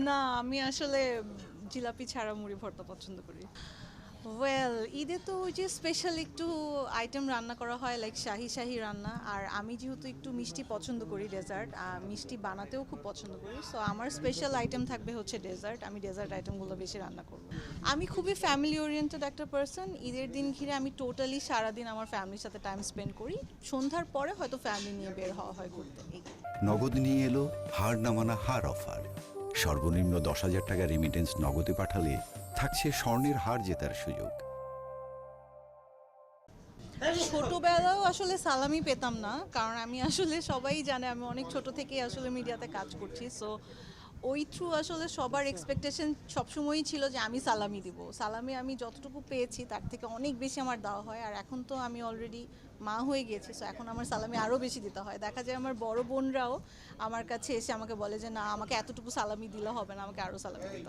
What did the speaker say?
না, আমি আসলে জিলাপি ছাড়া মুড়ি ভর্তা পছন্দ করি। ওয়েল, ঈদে তো ওই যে স্পেশাল একটু আইটেম রান্না করা হয়, লাইক শাহি শাহি রান্না। আর আমি যেহেতু একটু মিষ্টি পছন্দ করি, ডেজার্ট মিষ্টি বানাতেও খুব পছন্দ করি, সো আমার স্পেশাল আইটেম থাকবে হচ্ছে ডেজার্ট। আমি ডেজার্ট আইটেমগুলো বেশি রান্না করব। আমি খুবই ফ্যামিলি ওরিয়েন্টেড একটা পার্সন। ঈদের দিন ঘিরে আমি টোটালি সারাদিন আমার ফ্যামিলির সাথে টাইম স্পেন্ড করি। সন্ধ্যার পরে হয়তো ফ্যামিলি নিয়ে বের হওয়া হয় ঘুরতে। নগদ নিয়ে এলো হার না মানা হার অফার। সর্বনিম্ন 10,000 টাকা রেমিটেন্স নগদে পাঠালে থাকছে স্বর্ণের হার জেতার সুযোগ। ছোটবেলাও আসলে সালামি পেতাম না, কারণ আমি আসলে সবাই জানে আমি অনেক ছোট থেকেই আসলে মিডিয়াতে কাজ করছি। সো ওই থ্রু আসলে সবার এক্সপেকটেশন সবসময়ই ছিল যে আমি সালামি দিব। সালামি আমি যতটুকু পেয়েছি তার থেকে অনেক বেশি আমার দেওয়া হয়। আর এখন তো আমি অলরেডি মা হয়ে গিয়েছি, সো এখন আমার সালামি আরও বেশি দিতে হয়। দেখা যায় আমার বড় বোনরাও আমার কাছে এসে আমাকে বলে যে না, আমাকে এতটুকু সালামি দিলে হবে না, আমাকে আরও সালামি দিতে হবে।